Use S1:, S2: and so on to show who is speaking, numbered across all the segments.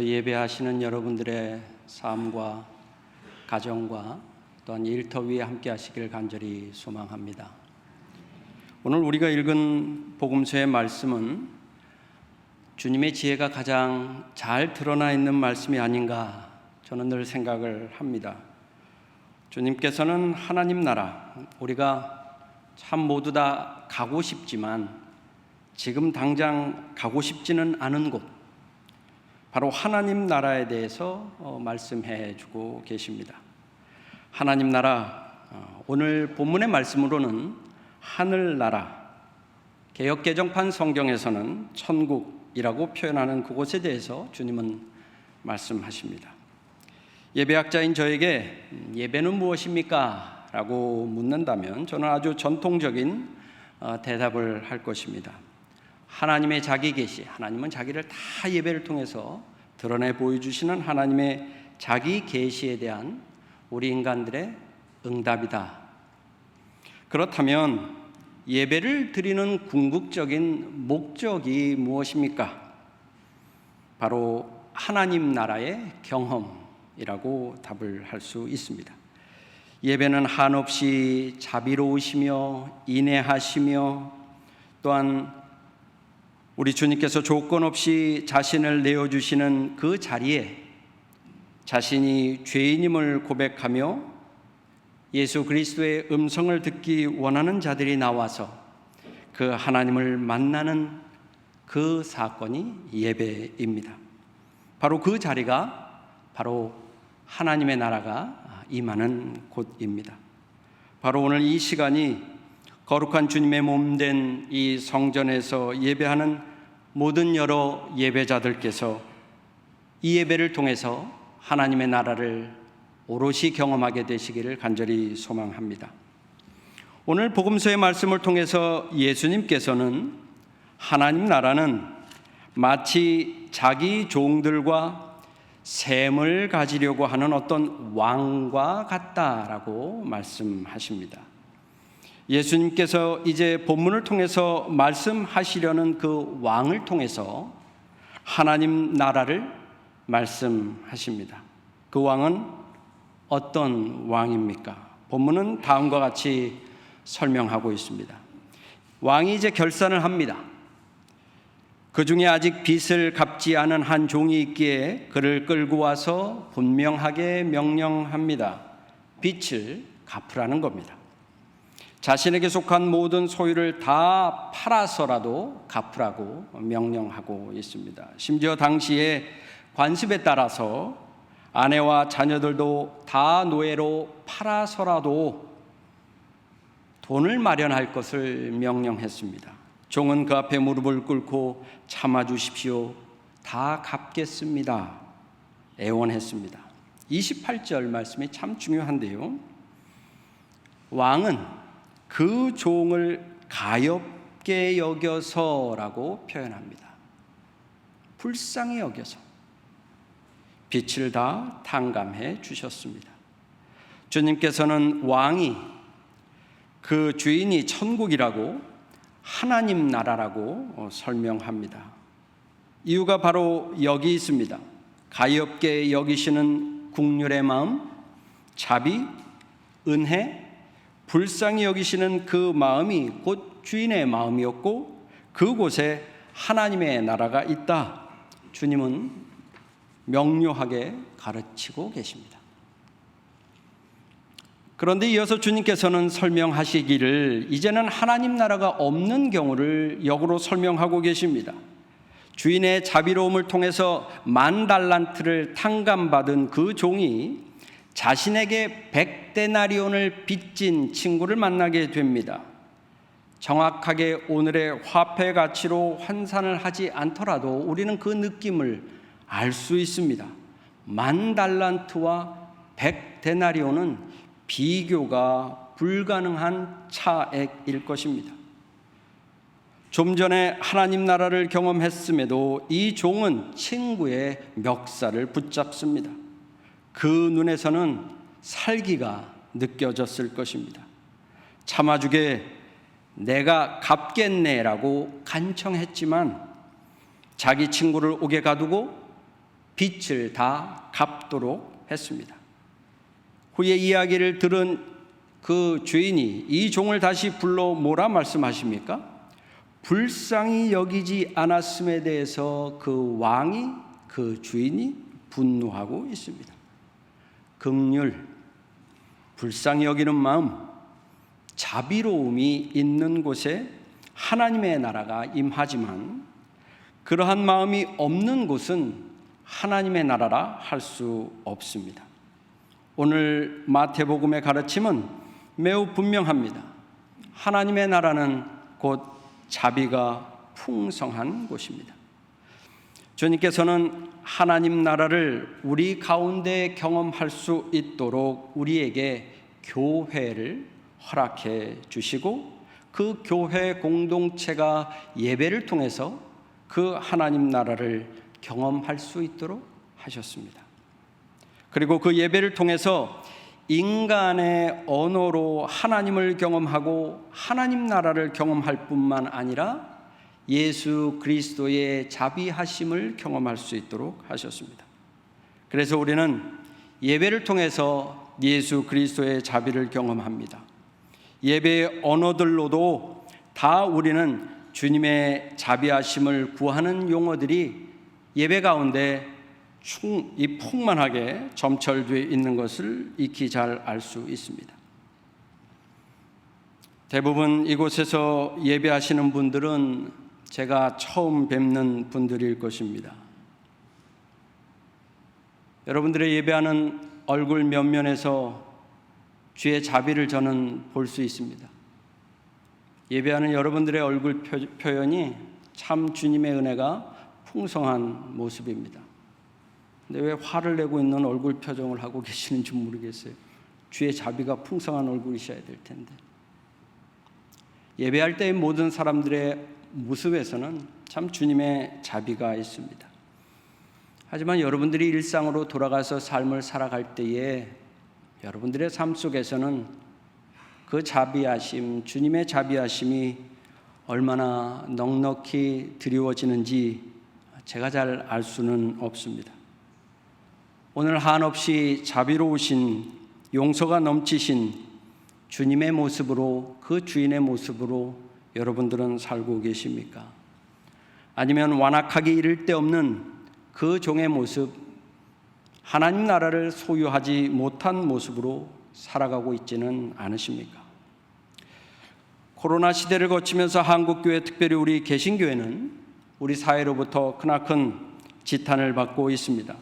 S1: 예배하시는 여러분들의 삶과 가정과 또한 일터 위에 함께 하시길 간절히 소망합니다. 오늘 우리가 읽은 복음서의 말씀은 주님의 지혜가 가장 잘 드러나 있는 말씀이 아닌가 저는 늘 생각을 합니다. 주님께서는 하나님 나라, 우리가 참 모두 다 가고 싶지만 지금 당장 가고 싶지는 않은 곳, 바로 하나님 나라에 대해서 말씀해 주고 계십니다. 하나님 나라, 오늘 본문의 말씀으로는 하늘나라, 개역개정판 성경에서는 천국이라고 표현하는 그곳에 대해서 주님은 말씀하십니다. 예배학자인 저에게 예배는 무엇입니까? 라고 묻는다면 저는 아주 전통적인 대답을 할 것입니다. 하나님의 자기 계시, 하나님은 자기를 다 예배를 통해서 드러내 보여주시는 하나님의 자기 계시에 대한 우리 인간들의 응답이다. 그렇다면 예배를 드리는 궁극적인 목적이 무엇입니까? 바로 하나님 나라의 경험이라고 답을 할 수 있습니다. 예배는 한없이 자비로우시며 인애하시며 또한 우리 주님께서 조건 없이 자신을 내어주시는 그 자리에 자신이 죄인임을 고백하며 예수 그리스도의 음성을 듣기 원하는 자들이 나와서 그 하나님을 만나는 그 사건이 예배입니다. 바로 그 자리가 바로 하나님의 나라가 임하는 곳입니다. 바로 오늘 이 시간이 거룩한 주님의 몸된 이 성전에서 예배하는 모든 여러 예배자들께서 이 예배를 통해서 하나님의 나라를 오롯이 경험하게 되시기를 간절히 소망합니다. 오늘 복음서의 말씀을 통해서 예수님께서는 하나님 나라는 마치 자기 종들과 셈을 가지려고 하는 어떤 왕과 같다라고 말씀하십니다. 예수님께서 이제 본문을 통해서 말씀하시려는 그 왕을 통해서 하나님 나라를 말씀하십니다. 그 왕은 어떤 왕입니까? 본문은 다음과 같이 설명하고 있습니다. 왕이 이제 결산을 합니다. 그 중에 아직 빚을 갚지 않은 한 종이 있기에 그를 끌고 와서 분명하게 명령합니다. 빚을 갚으라는 겁니다. 자신에게 속한 모든 소유를 다 팔아서라도 갚으라고 명령하고 있습니다. 심지어 당시에 관습에 따라서 아내와 자녀들도 다 노예로 팔아서라도 돈을 마련할 것을 명령했습니다. 종은 그 앞에 무릎을 꿇고 참아주십시오. 다 갚겠습니다. 애원했습니다. 28절 말씀이 참 중요한데요. 왕은 그 종을 가엾게 여겨서라고 표현합니다. 불쌍히 여겨서 빚을 다 탕감해 주셨습니다. 주님께서는 왕이 그 주인이 천국이라고 하나님 나라라고 설명합니다. 이유가 바로 여기 있습니다. 가엾게 여기시는 국률의 마음, 자비, 은혜, 불쌍히 여기시는 그 마음이 곧 주인의 마음이었고 그곳에 하나님의 나라가 있다. 주님은 명료하게 가르치고 계십니다. 그런데 이어서 주님께서는 설명하시기를 이제는 하나님 나라가 없는 경우를 역으로 설명하고 계십니다. 주인의 자비로움을 통해서 10,000달란트를 탕감받은 그 종이 자신에게 100데나리온을 빚진 친구를 만나게 됩니다. 정확하게 오늘의 화폐 가치로 환산을 하지 않더라도 우리는 그 느낌을 알 수 있습니다. 10,000달란트와 100데나리온은 비교가 불가능한 차액일 것입니다. 좀 전에 하나님 나라를 경험했음에도 이 종은 친구의 멱살을 붙잡습니다. 그 눈에서는 살기가 느껴졌을 것입니다. 참아주게 내가 갚겠네라고 간청했지만 자기 친구를 옥에 가두고 빚을 다 갚도록 했습니다. 후에 이야기를 들은 그 주인이 이 종을 다시 불러 뭐라 말씀하십니까? 불쌍히 여기지 않았음에 대해서 그 왕이, 그 주인이 분노하고 있습니다. 긍휼, 불쌍히 여기는 마음, 자비로움이 있는 곳에 하나님의 나라가 임하지만 그러한 마음이 없는 곳은 하나님의 나라라 할 수 없습니다. 오늘 마태복음의 가르침은 매우 분명합니다. 하나님의 나라는 곧 자비가 풍성한 곳입니다. 주님께서는 하나님 나라를 우리 가운데 경험할 수 있도록 우리에게 교회를 허락해 주시고 그 교회 공동체가 예배를 통해서 그 하나님 나라를 경험할 수 있도록 하셨습니다. 그리고 그 예배를 통해서 인간의 언어로 하나님을 경험하고 하나님 나라를 경험할 뿐만 아니라 예수 그리스도의 자비하심을 경험할 수 있도록 하셨습니다. 그래서 우리는 예배를 통해서 예수 그리스도의 자비를 경험합니다. 예배의 언어들로도 다 우리는 주님의 자비하심을 구하는 용어들이 예배 가운데 풍만하게 점철되어 있는 것을 익히 잘 알 수 있습니다. 대부분 이곳에서 예배하시는 분들은 제가 처음 뵙는 분들일 것입니다. 여러분들의 예배하는 얼굴 면면에서 주의 자비를 저는 볼 수 있습니다. 예배하는 여러분들의 얼굴 표현이 참 주님의 은혜가 풍성한 모습입니다. 근데 왜 화를 내고 있는 얼굴 표정을 하고 계시는지 모르겠어요. 주의 자비가 풍성한 얼굴이셔야 될 텐데. 예배할 때의 모든 사람들의 모습에서는 참 주님의 자비가 있습니다. 하지만 여러분들이 일상으로 돌아가서 삶을 살아갈 때에 여러분들의 삶 속에서는 그 자비하심, 주님의 자비하심이 얼마나 넉넉히 드리워지는지 제가 잘 알 수는 없습니다. 오늘 한없이 자비로우신, 용서가 넘치신 주님의 모습으로, 그 주인의 모습으로 여러분들은 살고 계십니까? 아니면 완악하기 이를 데 없는 그 종의 모습, 하나님 나라를 소유하지 못한 모습으로 살아가고 있지는 않으십니까? 코로나 시대를 거치면서 한국교회, 특별히 우리 개신교회는 우리 사회로부터 크나큰 지탄을 받고 있습니다.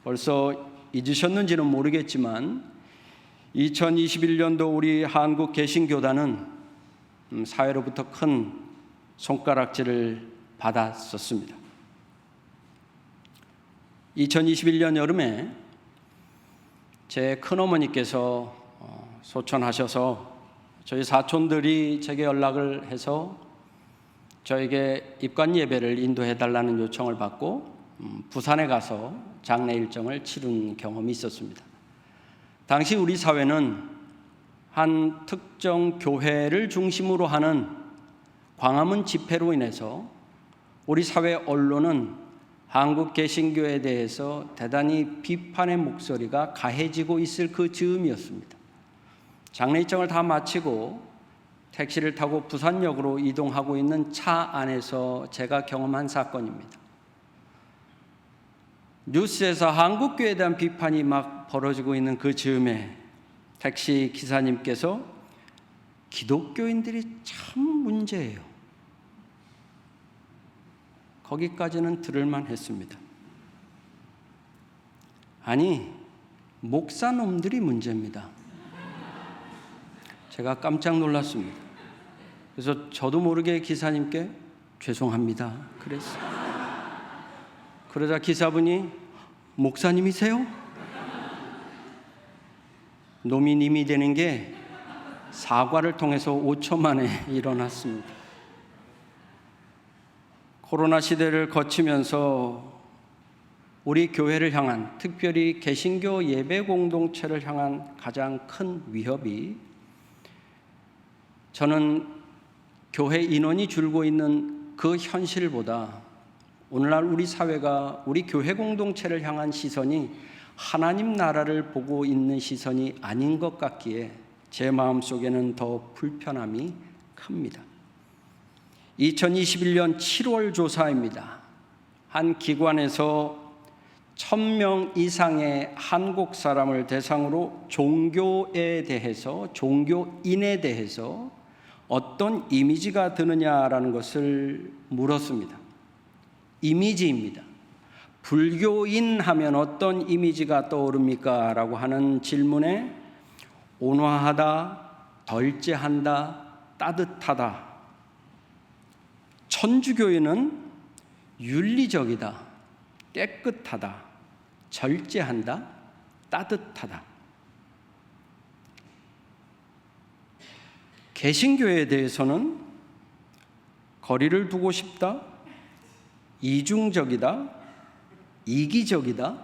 S1: 벌써 잊으셨는지는 모르겠지만 2021년도 우리 한국 개신교단은 사회로부터 큰 손가락질을 받았었습니다. 2021년 여름에 제 큰어머니께서 소천하셔서 저희 사촌들이 제게 연락을 해서 저에게 입관 예배를 인도해달라는 요청을 받고 부산에 가서 장례 일정을 치른 경험이 있었습니다. 당시 우리 사회는 한 특정 교회를 중심으로 하는 광화문 집회로 인해서 우리 사회 언론은 한국 개신교에 대해서 대단히 비판의 목소리가 가해지고 있을 그 즈음이었습니다. 장례 일정을 다 마치고 택시를 타고 부산역으로 이동하고 있는 차 안에서 제가 경험한 사건입니다. 뉴스에서 한국교회에 대한 비판이 막 벌어지고 있는 그 즈음에 택시 기사님께서 기독교인들이 참 문제예요. 거기까지는 들을만 했습니다. 아니, 목사놈들이 문제입니다. 제가 깜짝 놀랐습니다. 그래서 저도 모르게 기사님께 죄송합니다 그랬어요. 그러자 기사분이 목사님이세요? 노미님이 되는 게 사과를 통해서 5초 만에 일어났습니다. 코로나 시대를 거치면서 우리 교회를 향한, 특별히 개신교 예배 공동체를 향한 가장 큰 위협이, 저는 교회 인원이 줄고 있는 그 현실보다 오늘날 우리 사회가 우리 교회 공동체를 향한 시선이 하나님 나라를 보고 있는 시선이 아닌 것 같기에 제 마음속에는 더 불편함이 큽니다. 2021년 7월 조사입니다. 한 기관에서 1000명 이상의 한국 사람을 대상으로 종교에 대해서, 종교인에 대해서 어떤 이미지가 드느냐라는 것을 물었습니다. 이미지입니다. 불교인 하면 어떤 이미지가 떠오릅니까? 라고 하는 질문에 온화하다, 덜째한다, 따뜻하다. 천주교인은 윤리적이다, 깨끗하다, 절제한다, 따뜻하다. 개신교에 대해서는 거리를 두고 싶다, 이중적이다, 이기적이다,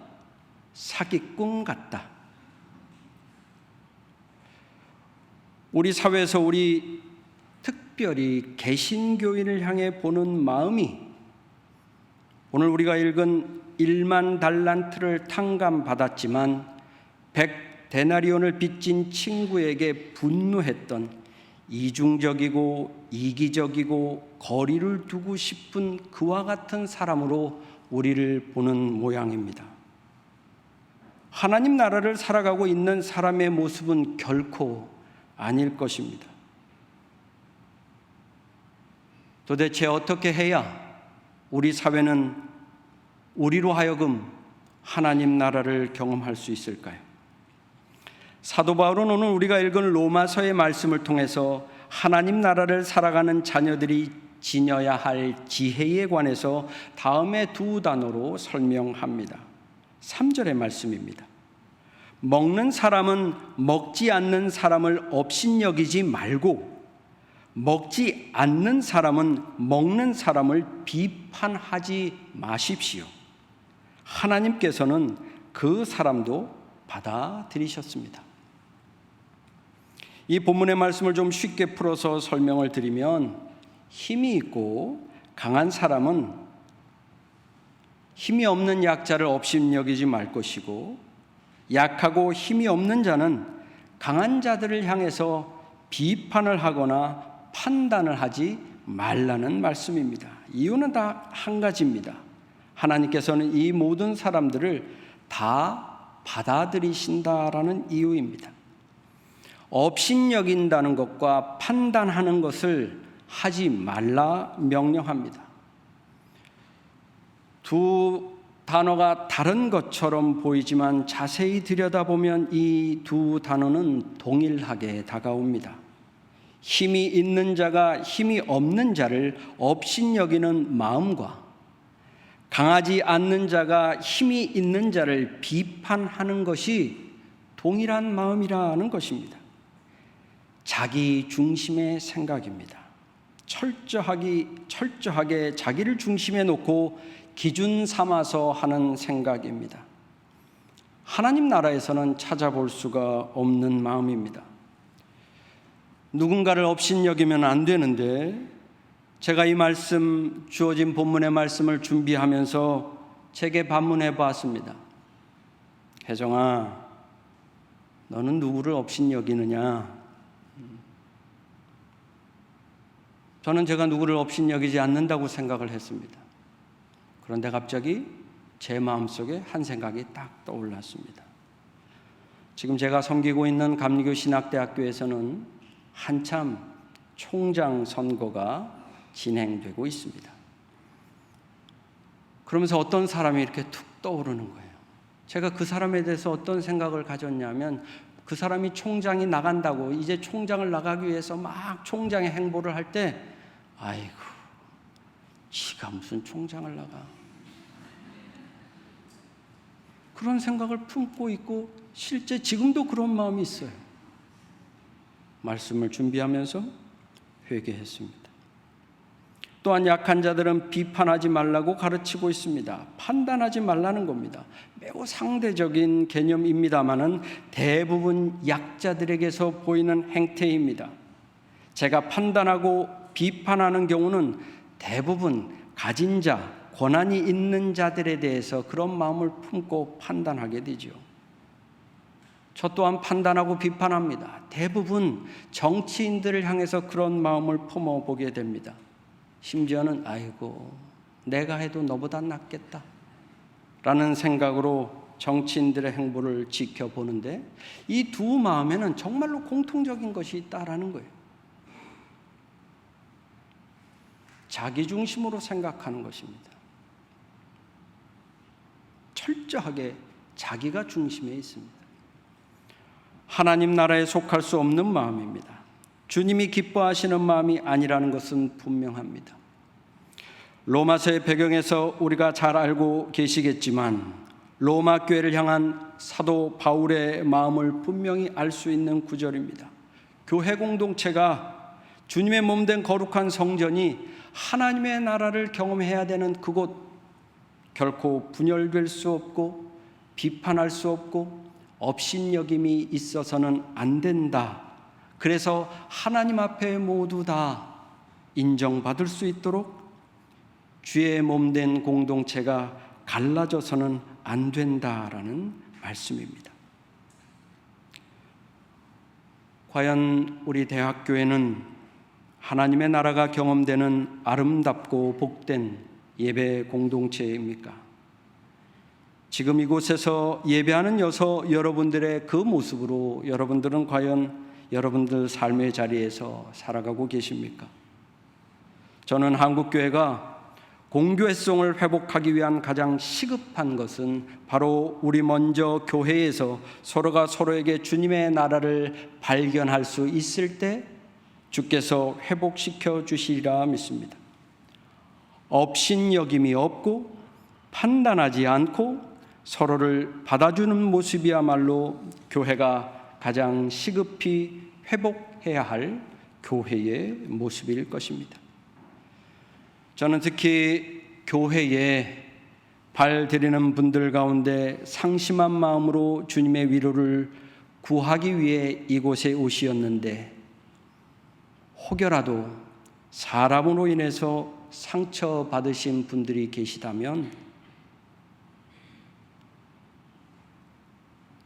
S1: 사기꾼 같다. 우리 사회에서 우리 특별히 개신교인을 향해 보는 마음이 오늘 우리가 읽은 1만 달란트를 탕감받았지만 100데나리온을 빚진 친구에게 분노했던 이중적이고 이기적이고 거리를 두고 싶은 그와 같은 사람으로 우리를 보는 모양입니다. 하나님 나라를 살아가고 있는 사람의 모습은 결코 아닐 것입니다. 도대체 어떻게 해야 우리 사회는 우리로 하여금 하나님 나라를 경험할 수 있을까요? 사도 바울은 오늘 우리가 읽은 로마서의 말씀을 통해서 하나님 나라를 살아가는 자녀들이 지녀야 할 지혜에 관해서 다음의 두 단어로 설명합니다. 3절의 말씀입니다. 먹는 사람은 먹지 않는 사람을 업신여기지 말고 먹지 않는 사람은 먹는 사람을 비판하지 마십시오. 하나님께서는 그 사람도 받아들이셨습니다. 이 본문의 말씀을 좀 쉽게 풀어서 설명을 드리면 힘이 있고 강한 사람은 힘이 없는 약자를 업신여기지 말 것이고 약하고 힘이 없는 자는 강한 자들을 향해서 비판을 하거나 판단을 하지 말라는 말씀입니다. 이유는 다 한 가지입니다. 하나님께서는 이 모든 사람들을 다 받아들이신다라는 이유입니다. 업신여긴다는 것과 판단하는 것을 하지 말라 명령합니다. 두 단어가 다른 것처럼 보이지만 자세히 들여다보면 이 두 단어는 동일하게 다가옵니다. 힘이 있는 자가 힘이 없는 자를 업신여기는 마음과 강하지 않는 자가 힘이 있는 자를 비판하는 것이 동일한 마음이라는 것입니다. 자기 중심의 생각입니다. 철저하게 자기를 중심에 놓고 기준 삼아서 하는 생각입니다. 하나님 나라에서는 찾아볼 수가 없는 마음입니다. 누군가를 업신여기면 안 되는데 제가 이 말씀, 주어진 본문의 말씀을 준비하면서 제게 반문해 보았습니다. 혜정아, 너는 누구를 업신여기느냐? 저는 제가 누구를 업신여기지 않는다고 생각을 했습니다. 그런데 갑자기 제 마음속에 한 생각이 딱 떠올랐습니다. 지금 제가 섬기고 있는 감리교 신학대학교에서는 한참 총장 선거가 진행되고 있습니다. 그러면서 어떤 사람이 이렇게 툭 떠오르는 거예요. 제가 그 사람에 대해서 어떤 생각을 가졌냐면 그 사람이 총장이 나간다고 이제 총장을 나가기 위해서 막 총장의 행보를 할 때 아이고, 지가 무슨 총장을 나가. 그런 생각을 품고 있고 실제 지금도 그런 마음이 있어요. 말씀을 준비하면서 회개했습니다. 또한 약한 자들은 비판하지 말라고 가르치고 있습니다. 판단하지 말라는 겁니다. 매우 상대적인 개념입니다마는 대부분 약자들에게서 보이는 행태입니다. 제가 판단하고 비판하는 경우는 대부분 가진 자, 권한이 있는 자들에 대해서 그런 마음을 품고 판단하게 되죠. 저 또한 판단하고 비판합니다. 대부분 정치인들을 향해서 그런 마음을 품어보게 됩니다. 심지어는 아이고 내가 해도 너보다 낫겠다 라는 생각으로 정치인들의 행보를 지켜보는데, 이 두 마음에는 정말로 공통적인 것이 있다라는 거예요. 자기중심으로 생각하는 것입니다. 철저하게 자기가 중심에 있습니다. 하나님 나라에 속할 수 없는 마음입니다. 주님이 기뻐하시는 마음이 아니라는 것은 분명합니다. 로마서의 배경에서 우리가 잘 알고 계시겠지만 로마 교회를 향한 사도 바울의 마음을 분명히 알 수 있는 구절입니다. 교회 공동체가 주님의 몸된 거룩한 성전이 하나님의 나라를 경험해야 되는 그곳, 결코 분열될 수 없고 비판할 수 없고 업신여김이 있어서는 안 된다. 그래서 하나님 앞에 모두 다 인정받을 수 있도록 주의 몸된 공동체가 갈라져서는 안 된다라는 말씀입니다. 과연 우리 대학교에는 하나님의 나라가 경험되는 아름답고 복된 예배 공동체입니까? 지금 이곳에서 예배하는 여러분들의 그 모습으로 여러분들은 과연 여러분들 삶의 자리에서 살아가고 계십니까? 저는 한국교회가 공교회성을 회복하기 위한 가장 시급한 것은 바로 우리 먼저 교회에서 서로가 서로에게 주님의 나라를 발견할 수 있을 때 주께서 회복시켜 주시리라 믿습니다. 업신여김이 없고 판단하지 않고 서로를 받아주는 모습이야말로 교회가 가장 시급히 회복해야 할 교회의 모습일 것입니다. 저는 특히 교회에 발 들이는 분들 가운데 상심한 마음으로 주님의 위로를 구하기 위해 이곳에 오시었는데 혹여라도 사람으로 인해서 상처받으신 분들이 계시다면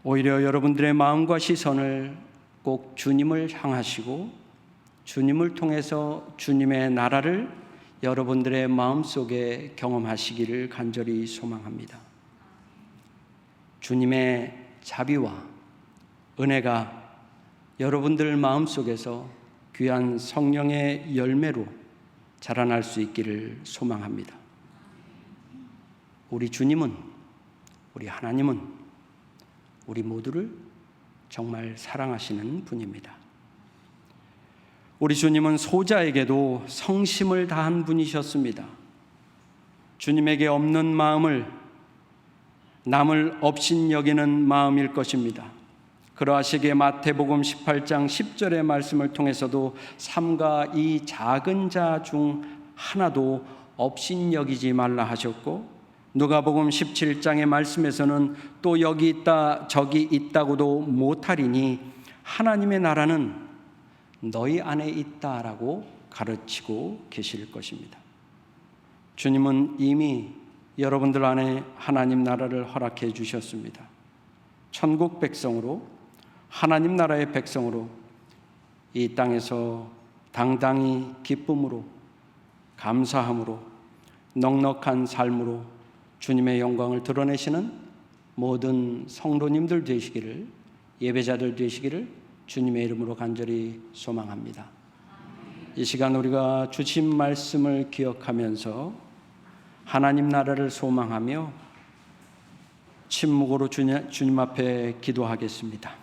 S1: 오히려 여러분들의 마음과 시선을 꼭 주님을 향하시고 주님을 통해서 주님의 나라를 여러분들의 마음속에 경험하시기를 간절히 소망합니다. 주님의 자비와 은혜가 여러분들 마음속에서 귀한 성령의 열매로 자라날 수 있기를 소망합니다. 우리 주님은, 우리 하나님은 우리 모두를 정말 사랑하시는 분입니다. 우리 주님은 소자에게도 성심을 다한 분이셨습니다. 주님에게 없는 마음을 남을 업신여기는 마음일 것입니다. 그러하시기에 마태복음 18장 10절의 말씀을 통해서도 삼가 이 작은 자 중 하나도 업신여기지 말라 하셨고, 누가복음 17장의 말씀에서는 또 여기 있다 저기 있다고도 못하리니 하나님의 나라는 너희 안에 있다라고 가르치고 계실 것입니다. 주님은 이미 여러분들 안에 하나님 나라를 허락해 주셨습니다. 천국 백성으로, 하나님 나라의 백성으로 이 땅에서 당당히 기쁨으로, 감사함으로, 넉넉한 삶으로 주님의 영광을 드러내시는 모든 성도님들 되시기를, 예배자들 되시기를 주님의 이름으로 간절히 소망합니다. 이 시간 우리가 주신 말씀을 기억하면서 하나님 나라를 소망하며 침묵으로 주님 앞에 기도하겠습니다.